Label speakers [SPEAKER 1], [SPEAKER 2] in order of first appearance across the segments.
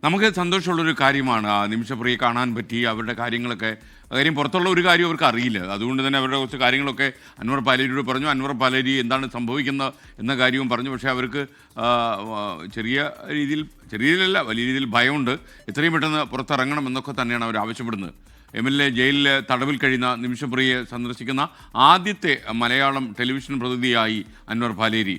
[SPEAKER 1] നമുക്ക് സന്തോഷമുള്ളൊരു കാര്യമാണ് നിമിഷപ്രിയെ കാണാൻ പറ്റി. അവരുടെ കാര്യങ്ങളൊക്കെ കാര്യം പുറത്തുള്ള ഒരു കാര്യം അവർക്ക് അറിയില്ല. അതുകൊണ്ട് തന്നെ അവരുടെ കുറച്ച് കാര്യങ്ങളൊക്കെ അൻവർ പാലേരിയോട് പറഞ്ഞു. അൻവർ പാലേരി എന്താണ് സംഭവിക്കുന്നത് എന്ന കാര്യവും പറഞ്ഞു. പക്ഷേ അവർക്ക് ചെറിയ രീതിയിലല്ല വലിയ രീതിയിൽ ഭയമുണ്ട്. എത്രയും പെട്ടെന്ന് പുറത്തിറങ്ങണം എന്നൊക്കെ തന്നെയാണ് അവർ ആവശ്യപ്പെടുന്നത്. MLA ജയിലിൽ തടവിൽ കഴിയുന്ന നിമിഷപ്രിയയെ സന്ദർശിക്കുന്ന ആദ്യത്തെ മലയാളം ടെലിവിഷൻ പ്രതിനിധിയായി അൻവർ പാലേരി.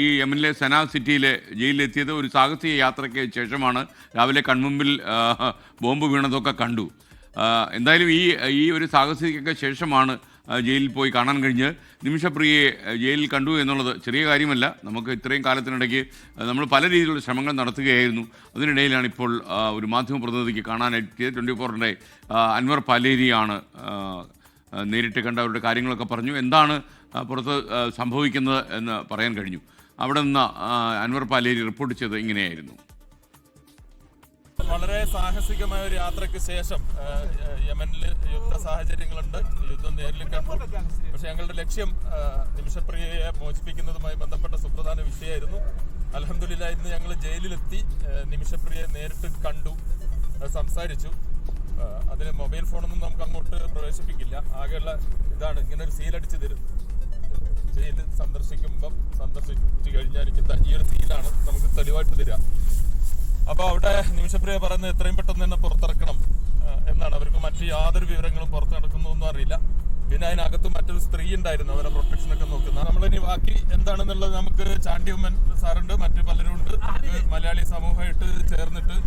[SPEAKER 1] ഈ MLA സന സിറ്റിയിലെ ജയിലിലെത്തിയത് ഒരു സാഹസിക യാത്രയ്ക്ക് ശേഷമാണ്. രാവിലെ കൺമുമ്പിൽ ബോംബ് വീണതൊക്കെ കണ്ടു. എന്തായാലും ഈ ഒരു സാഹസികയ്ക്ക് ശേഷമാണ് ജയിലിൽ പോയി കാണാൻ കഴിഞ്ഞ് നിമിഷപ്രിയയെ ജയിലിൽ കണ്ടു എന്നുള്ളത് ചെറിയ കാര്യമല്ല. നമുക്ക് ഇത്രയും കാലത്തിനിടയ്ക്ക് നമ്മൾ പല രീതിയിലുള്ള ശ്രമങ്ങൾ നടത്തുകയായിരുന്നു. അതിനിടയിലാണ് ഇപ്പോൾ ഒരു മാധ്യമ പ്രതിനിധിക്ക് കാണാനെത്തിയത്. 24-ൻ്റെ അൻവർ പാലേരിയാണ് നേരിട്ട് കണ്ട് അവരുടെ കാര്യങ്ങളൊക്കെ പറഞ്ഞു. എന്താണ് പുറത്ത് സംഭവിക്കുന്നത് എന്ന് പറയാൻ കഴിഞ്ഞു. അവിടെ നിന്ന് അൻവർ പാലേരി റിപ്പോർട്ട് ചെയ്തത് ഇങ്ങനെയായിരുന്നു.
[SPEAKER 2] വളരെ സാഹസികമായ ഒരു യാത്രയ്ക്ക് ശേഷം യമനിൽ യുദ്ധ സാഹചര്യങ്ങളുണ്ട്, യുദ്ധം നേരിൽ കണ്ടു. പക്ഷെ ഞങ്ങളുടെ ലക്ഷ്യം നിമിഷപ്രിയയെ മോചിപ്പിക്കുന്നതുമായി ബന്ധപ്പെട്ട സുപ്രധാന വിഷയമായിരുന്നു. അൽഹംദുലില്ലാഹ് ഇന്ന് ഞങ്ങൾ ജയിലിലെത്തി നിമിഷപ്രിയയെ നേരിട്ട് കണ്ടു, സംസാരിച്ചു. അതിന് മൊബൈൽ ഫോണൊന്നും നമുക്ക് അങ്ങോട്ട് പ്രവേശിപ്പിക്കില്ല. ആകെയുള്ള ഇതാണ്, ഇങ്ങനെ ഒരു സീലടിച്ച് തരും. ജയിലിൽ സന്ദർശിച്ചു കഴിഞ്ഞാൽ എനിക്ക് ഈ ഒരു സീലാണ് നമുക്ക് തെളിവായിട്ട് തരിക. അപ്പോൾ അവിടെ നിമിഷപ്രിയ പറയുന്നത് എത്രയും പെട്ടെന്ന് തന്നെ പുറത്തിറക്കണം എന്നാണ്. അവർക്ക് മറ്റു യാതൊരു വിവരങ്ങളും പുറത്ത് നടക്കുന്നൊന്നും അറിയില്ല. പിന്നെ അതിനകത്ത് മറ്റൊരു സ്ത്രീ ഉണ്ടായിരുന്നു, അവരെ പ്രൊട്ടക്ഷനൊക്കെ നോക്കുന്ന. നമ്മളിനി ബാക്കി എന്താണെന്നുള്ളത് നമുക്ക് ചാണ്ടി ഉമ്മൻ സാറുണ്ട്, മറ്റു പലരും ഉണ്ട്. നമുക്ക് മലയാളി സമൂഹമായിട്ട് ചേർന്നിട്ട്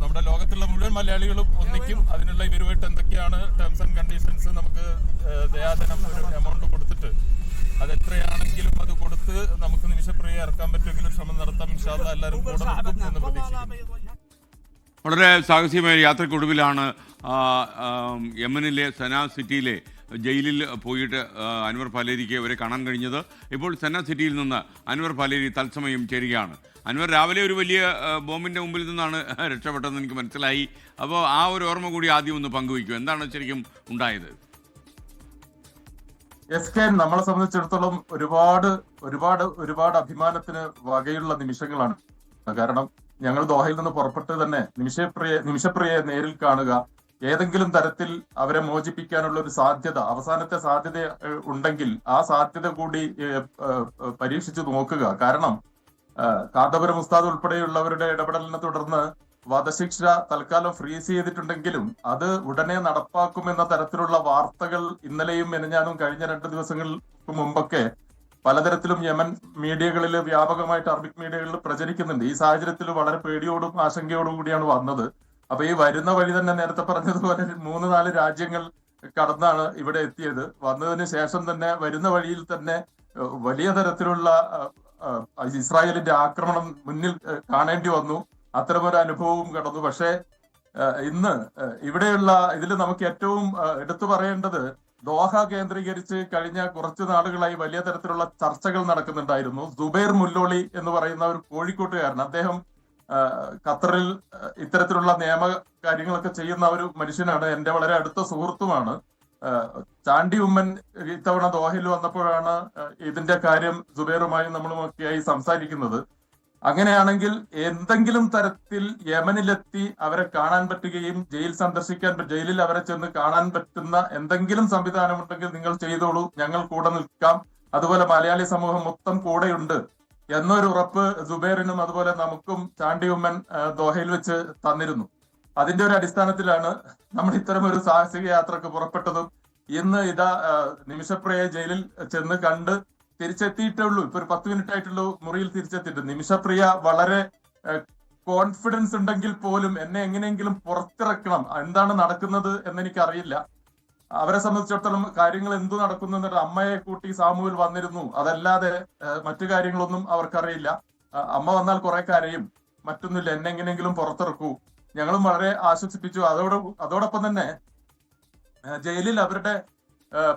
[SPEAKER 2] നമ്മുടെ ലോകത്തുള്ള മുഴുവൻ മലയാളികളും ഒന്നിക്കും. അതിനുള്ള ഇവരുമായിട്ട് എന്തൊക്കെയാണ് ടേംസ് ആൻഡ് കണ്ടീഷൻസ്, നമുക്ക് ദയാധനം ഒരു എമൗണ്ട് കൊടുത്തിട്ട് അതെത്രയാണെങ്കിലും അത് കൊടുത്ത് നമുക്ക് നിമിഷപ്രിയയെ ഇറക്കാൻ പറ്റുമെങ്കിൽ ഒരു ശ്രമം നടത്താം. ഇൻഷാ അല്ലാഹ് എല്ലാവരും കൂടെ നിൽക്കും എന്ന് പ്രതീക്ഷിക്കുന്നു.
[SPEAKER 1] വളരെ സാഹസികമായ യാത്രക്കൊടുവിലാണ് യമനിലെ സന സിറ്റിയിലെ ജയിലിൽ പോയിട്ട് അൻവർ പാലേരിക്ക് അവരെ കാണാൻ കഴിഞ്ഞത്. ഇപ്പോൾ സന സിറ്റിയിൽ നിന്ന് അൻവർ പാലേരി തത്സമയം ചേരുകയാണ്. അൻവർ രാവിലെ ഒരു വലിയ ബോംബിൻ്റെ മുമ്പിൽ നിന്നാണ് രക്ഷപ്പെട്ടതെന്ന് എനിക്ക് മനസ്സിലായി. അപ്പോൾ ആ ഒരു ഓർമ്മ കൂടി ആദ്യം ഒന്ന് പങ്കുവയ്ക്കും. എന്താണ് ശരിക്കും ഉണ്ടായത്?
[SPEAKER 3] നമ്മളെ സംബന്ധിച്ചിടത്തോളം ഒരുപാട് അഭിമാനത്തിന് വകയുള്ള നിമിഷങ്ങളാണ്. കാരണം ഞങ്ങൾ ദോഹയിൽ നിന്ന് പുറപ്പെട്ട് തന്നെ നിമിഷപ്രിയയെ നേരിൽ കാണുക, ഏതെങ്കിലും തരത്തിൽ അവരെ മോചിപ്പിക്കാനുള്ള ഒരു സാധ്യത, അവസാനത്തെ സാധ്യത ഉണ്ടെങ്കിൽ ആ സാധ്യത കൂടി പരീക്ഷിച്ചു നോക്കുക. കാരണം കാന്തപുരം ഉസ്താദ് ഉൾപ്പെടെയുള്ളവരുടെ ഇടപെടലിനെ തുടർന്ന് വധശിക്ഷ തൽക്കാലം ഫ്രീസ് ചെയ്തിട്ടുണ്ടെങ്കിലും അത് ഉടനെ നടപ്പാക്കുമെന്ന തരത്തിലുള്ള വാർത്തകൾ ഇന്നലെയും മെനഞ്ഞാനും കഴിഞ്ഞ 2 ദിവസങ്ങൾക്ക് മുമ്പൊക്കെ പലതരത്തിലും യമൻ മീഡിയകളിൽ വ്യാപകമായിട്ട് അറബിക് മീഡിയകളിൽ പ്രചരിക്കുന്നുണ്ട്. ഈ സാഹചര്യത്തിൽ വളരെ പേടിയോടും ആശങ്കയോടും കൂടിയാണ് വന്നത്. അപ്പൊ ഈ വരുന്ന വഴി തന്നെ നേരത്തെ പറഞ്ഞതുപോലെ 3-4 രാജ്യങ്ങൾ കടന്നാണ് ഇവിടെ എത്തിയത്. വന്നതിന് ശേഷം തന്നെ വരുന്ന വഴിയിൽ തന്നെ വലിയ തരത്തിലുള്ള ഇസ്രായേലിന്റെ ആക്രമണം മുന്നിൽ കാണേണ്ടി വന്നു. അത്തരമൊരു അനുഭവവും കടന്നു. പക്ഷേ ഇന്ന് ഇവിടെയുള്ള ഇതിൽ നമുക്ക് ഏറ്റവും എടുത്തു പറയേണ്ടത് ദോഹ കേന്ദ്രീകരിച്ച് കഴിഞ്ഞ കുറച്ചു നാളുകളായി വലിയ തരത്തിലുള്ള ചർച്ചകൾ നടക്കുന്നുണ്ടായിരുന്നു. സുബൈർ മുല്ലോളി എന്ന് പറയുന്ന ഒരു കോഴിക്കോട്ടുകാരൻ, അദ്ദേഹം ഖത്തറിൽ ഇത്തരത്തിലുള്ള നിയമ കാര്യങ്ങളൊക്കെ ചെയ്യുന്ന ഒരു മനുഷ്യനാണ്, എന്റെ വളരെ അടുത്ത സുഹൃത്തുമാണ്. ചാണ്ടി ഉമ്മൻ ഇത്തവണ ദോഹയിൽ വന്നപ്പോഴാണ് ഇതിന്റെ കാര്യം സുബൈറുമായും നമ്മളുമൊക്കെയായി സംസാരിക്കുന്നത്. അങ്ങനെയാണെങ്കിൽ എന്തെങ്കിലും തരത്തിൽ യമനിലെത്തി അവരെ കാണാൻ പറ്റുകയും ജയിലിൽ അവരെ ചെന്ന് കാണാൻ പറ്റുന്ന എന്തെങ്കിലും സംവിധാനമുണ്ടെങ്കിൽ നിങ്ങൾ ചെയ്തോളൂ, ഞങ്ങൾ കൂടെ നിൽക്കാം, അതുപോലെ മലയാളി സമൂഹം മൊത്തം കൂടെയുണ്ട് എന്നൊരു ഉറപ്പ് സുബൈറിനും അതുപോലെ നമുക്കും ചാണ്ടി ഉമ്മൻ ദോഹയിൽ വെച്ച് തന്നിരുന്നു. അതിന്റെ ഒരു അടിസ്ഥാനത്തിലാണ് നമ്മൾ ഇത്തരം ഒരു സാഹസിക യാത്രക്ക് പുറപ്പെട്ടതും ഇന്ന് നിമിഷപ്രിയയെ ജയിലിൽ ചെന്ന് കണ്ട് തിരിച്ചെത്തിയിട്ടുള്ളൂ. ഇപ്പൊ ഒരു 10 മിനിറ്റ് ആയിട്ടുള്ളൂ മുറിയിൽ തിരിച്ചെത്തിയിട്ട്. നിമിഷപ്രിയ വളരെ കോൺഫിഡൻസ് ഉണ്ടെങ്കിൽ പോലും എന്നെ എങ്ങനെയെങ്കിലും പുറത്തിറക്കണം, എന്താണ് നടക്കുന്നത് എന്നെനിക്കറിയില്ല. അവരെ സംബന്ധിച്ചിടത്തോളം കാര്യങ്ങൾ എന്തു നടക്കുന്നു എന്നൊരു അമ്മയെ കൂട്ടി സാമൂഹിൽ വന്നിരുന്നു, അതല്ലാതെ മറ്റു കാര്യങ്ങളൊന്നും അവർക്കറിയില്ല. അമ്മ വന്നാൽ കുറെ കരയും, മറ്റൊന്നുമില്ല, എന്നെ എങ്ങനെയെങ്കിലും പുറത്തിറക്കൂ. ഞങ്ങളും വളരെ ആശ്വസിപ്പിച്ചു. അതോടൊപ്പം തന്നെ ജയിലിൽ അവരുടെ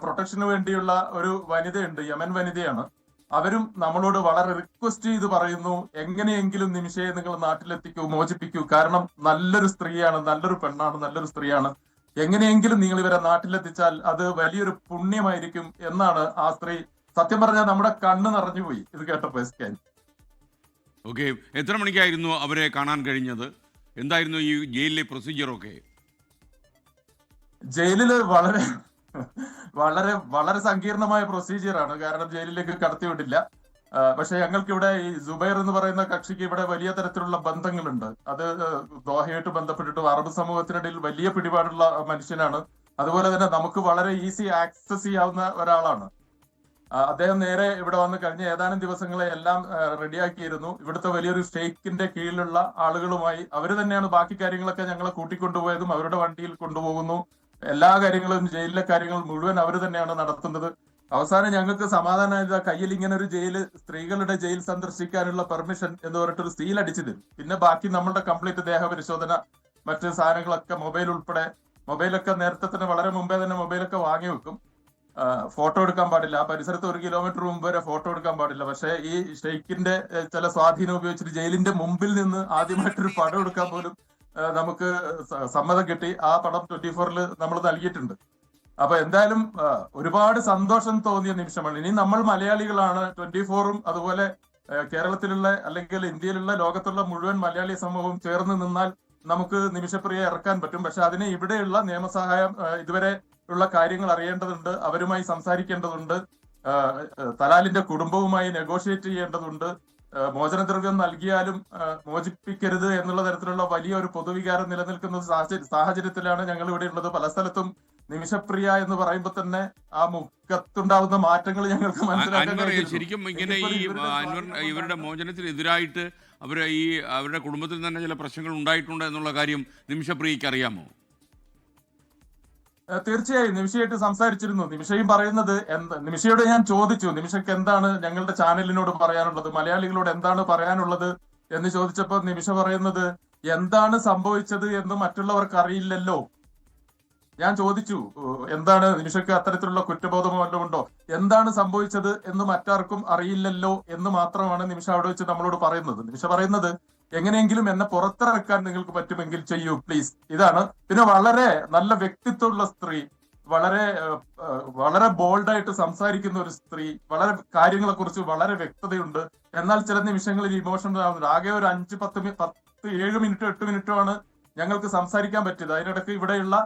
[SPEAKER 3] പ്രൊട്ടക്ഷന് വേണ്ടിയുള്ള ഒരു വനിതയുണ്ട്, യമൻ വനിതയാണ്. അവരും നമ്മളോട് വളരെ റിക്വസ്റ്റ് ചെയ്ത് പറയുന്നു, എങ്ങനെയെങ്കിലും നിമിഷയെ നിങ്ങൾ നാട്ടിലെത്തിക്കൂ, മോചിപ്പിക്കൂ. കാരണം നല്ലൊരു സ്ത്രീയാണ്, നല്ലൊരു പെണ്ണാണ്, നല്ലൊരു സ്ത്രീയാണ്. എങ്ങനെയെങ്കിലും നിങ്ങൾ ഇവരെ നാട്ടിലെത്തിച്ചാൽ അത് വലിയൊരു പുണ്യമായിരിക്കും എന്നാണ് ആ സ്ത്രീ. സത്യം പറഞ്ഞാൽ നമ്മുടെ കണ്ണ് നിറഞ്ഞുപോയി ഇത് കേട്ടപ്പോ.
[SPEAKER 1] ഓക്കെ, എത്ര മണിക്കായിരുന്നു അവരെ കാണാൻ കഴിഞ്ഞത്? എന്തായിരുന്നു ഈ ജയിലിലെ പ്രൊസീജിയറൊക്കെ?
[SPEAKER 3] ജയിലില് വളരെ വളരെ വളരെ സങ്കീർണമായ പ്രൊസീജിയറാണ്. കാരണം ജയിലിലേക്ക് കടത്തിവിട്ടില്ല. പക്ഷെ ഞങ്ങൾക്ക് ഇവിടെ ഈ സുബൈർ എന്ന് പറയുന്ന കക്ഷിക്ക് ഇവിടെ വലിയ തരത്തിലുള്ള ബന്ധങ്ങളുണ്ട്. അത് ദോഹയായിട്ട് ബന്ധപ്പെട്ടിട്ടും അറബ് സമൂഹത്തിനിടയിൽ വലിയ പിടിപാടുള്ള മനുഷ്യനാണ്. അതുപോലെ തന്നെ നമുക്ക് വളരെ ഈസി ആക്സസ് ചെയ്യാവുന്ന ഒരാളാണ്. അദ്ദേഹം നേരെ ഇവിടെ വന്ന് കഴിഞ്ഞ ഏതാനും ദിവസങ്ങളെ എല്ലാം റെഡിയാക്കിയിരുന്നു. ഇവിടുത്തെ വലിയൊരു സ്റ്റേക്കിന്റെ കീഴിലുള്ള ആളുകളുമായി അവര് തന്നെയാണ് ബാക്കി കാര്യങ്ങളൊക്കെ ഞങ്ങളെ കൂട്ടിക്കൊണ്ടുപോയതും അവരുടെ വണ്ടിയിൽ കൊണ്ടുപോകുന്നു. എല്ലാ കാര്യങ്ങളും ജയിലിലെ കാര്യങ്ങൾ മുഴുവൻ അവർ തന്നെയാണ് നടത്തുന്നത്. അവസാനം ഞങ്ങൾക്ക് സമാധാനമായ കയ്യിൽ ഇങ്ങനെ ഒരു ജയിൽ, സ്ത്രീകളുടെ ജയിൽ സന്ദർശിക്കാനുള്ള പെർമിഷൻ എന്ന് പറഞ്ഞിട്ടൊരു സീൽ അടിച്ചത്. പിന്നെ ബാക്കി നമ്മളുടെ കംപ്ലീറ്റ് ദേഹപരിശോധന, മറ്റ് സാധനങ്ങളൊക്കെ, മൊബൈൽ ഉൾപ്പെടെ, മൊബൈലൊക്കെ നേരത്തെ തന്നെ വളരെ മുമ്പേ തന്നെ മൊബൈലൊക്കെ വാങ്ങി വെക്കും. ഫോട്ടോ എടുക്കാൻ പാടില്ല. ആ പരിസരത്ത് 1 കിലോമീറ്റർ മുമ്പ് വരെ ഫോട്ടോ എടുക്കാൻ പാടില്ല. പക്ഷെ ഈ ഷെയ്ഖിന്റെ ചില സ്വാധീനം ഉപയോഗിച്ചിട്ട് ജയിലിന്റെ മുമ്പിൽ നിന്ന് ആദ്യമായിട്ടൊരു പടം എടുക്കാൻ പോലും നമുക്ക് സമ്മതം കിട്ടി. ആ പടം 24-ൽ നമ്മൾ നൽകിയിട്ടുണ്ട്. അപ്പൊ എന്തായാലും ഒരുപാട് സന്തോഷം തോന്നിയ നിമിഷമാണ്. ഇനി നമ്മൾ മലയാളികളാണ്, 24-ഉം അതുപോലെ കേരളത്തിലുള്ള അല്ലെങ്കിൽ ഇന്ത്യയിലുള്ള ലോകത്തുള്ള മുഴുവൻ മലയാളി സമൂഹവും ചേർന്ന് നിന്നാൽ നമുക്ക് നിമിഷപ്രിയ ഇറക്കാൻ പറ്റും. പക്ഷെ അതിന് ഇവിടെയുള്ള നിയമസഹായം, ഇതുവരെ ഉള്ള കാര്യങ്ങൾ അറിയേണ്ടതുണ്ട്, അവരുമായി സംസാരിക്കേണ്ടതുണ്ട്, തലാലിന്റെ കുടുംബവുമായി നെഗോഷിയേറ്റ് ചെയ്യേണ്ടതുണ്ട്. മോചനദ്രവ്യം നൽകിയാലും മോചിപ്പിക്കരുത് എന്നുള്ള തരത്തിലുള്ള വലിയൊരു പൊതുവികാരം നിലനിൽക്കുന്ന സാഹചര്യത്തിലാണ് ഞങ്ങൾ ഇവിടെ ഉള്ളത്. പല സ്ഥലത്തും നിമിഷപ്രിയ എന്ന് പറയുമ്പോൾ തന്നെ ആ മുഖത്തുണ്ടാവുന്ന മാറ്റങ്ങൾ ഞങ്ങൾക്ക് മനസ്സിലാക്കാൻ.
[SPEAKER 1] ശരിക്കും ഇങ്ങനെ ഈ ഇവരുടെ മോചനത്തിനെതിരായിട്ട് അവരുടെ കുടുംബത്തിൽ തന്നെ ചില പ്രശ്നങ്ങൾ ഉണ്ടായിട്ടുണ്ട് എന്നുള്ള കാര്യം നിമിഷപ്രിയക്ക് അറിയാമോ?
[SPEAKER 3] തീർച്ചയായും നിമിഷയായിട്ട് സംസാരിച്ചിരുന്നു. നിമിഷയും പറയുന്നത് നിമിഷയോട് ഞാൻ ചോദിച്ചു, നിമിഷയ്ക്ക് എന്താണ് ഞങ്ങളുടെ ചാനലിനോട് പറയാനുള്ളത്, മലയാളികളോട് എന്താണ് പറയാനുള്ളത് എന്ന് ചോദിച്ചപ്പോൾ നിമിഷ പറയുന്നത്, എന്താണ് സംഭവിച്ചത് എന്ന് മറ്റുള്ളവർക്ക് അറിയില്ലല്ലോ. ഞാൻ ചോദിച്ചു, എന്താണ് നിമിഷയ്ക്ക് അത്തരത്തിലുള്ള കുറ്റബോധമോ വല്ലതും ഉണ്ടോ? എന്താണ് സംഭവിച്ചത് എന്ന് മറ്റാർക്കും അറിയില്ലല്ലോ എന്ന് മാത്രമാണ് നിമിഷ അവിടെ വെച്ച് നമ്മളോട് പറയുന്നത്. നിമിഷ പറയുന്നത്, എങ്ങനെയെങ്കിലും എന്നെ പുറത്തിറക്കാൻ നിങ്ങൾക്ക് പറ്റുമെങ്കിൽ ചെയ്യൂ പ്ലീസ്, ഇതാണ്. പിന്നെ വളരെ നല്ല വ്യക്തിത്വമുള്ള സ്ത്രീ, വളരെ വളരെ ബോൾഡായിട്ട് സംസാരിക്കുന്ന ഒരു സ്ത്രീ, വളരെ കാര്യങ്ങളെ കുറിച്ച് വളരെ വ്യക്തതയുണ്ട്. എന്നാൽ ചില നിമിഷങ്ങളിൽ ഇമോഷണൽ ആവുന്നുണ്ട്. ആകെ ഒരു 7 മിനിറ്റോ 8 മിനിറ്റോ ആണ് ഞങ്ങൾക്ക് സംസാരിക്കാൻ പറ്റിയത്. അതിനിടയ്ക്ക് ഇവിടെയുള്ള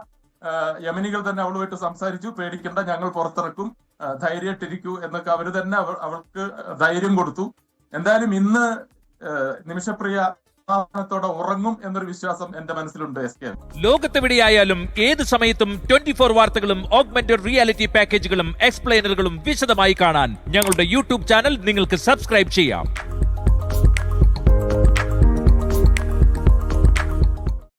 [SPEAKER 3] യമനികൾ തന്നെ അവളുമായിട്ട് സംസാരിച്ചു, പേടിക്കേണ്ട, ഞങ്ങൾ പുറത്തിറക്കും, ധൈര്യമായിട്ടിരിക്കൂ എന്നൊക്കെ അവര് തന്നെ അവൾക്ക് ധൈര്യം കൊടുത്തു. എന്തായാലും ഇന്ന് നിമിഷപ്രിയ ത്തോടെ ഉറങ്ങും എന്നൊരു വിശ്വാസം എന്റെ മനസ്സിലുണ്ട്.
[SPEAKER 4] ലോകത്തെവിടെയായാലും ഏത് സമയത്തും 24 വാർത്തകളും ഓഗ്മെന്റഡ് റിയാലിറ്റി പാക്കേജുകളും എക്സ്പ്ലെയിനറുകളും വിശദമായി കാണാൻ ഞങ്ങളുടെ യൂട്യൂബ് ചാനൽ നിങ്ങൾക്ക് സബ്സ്ക്രൈബ് ചെയ്യാം.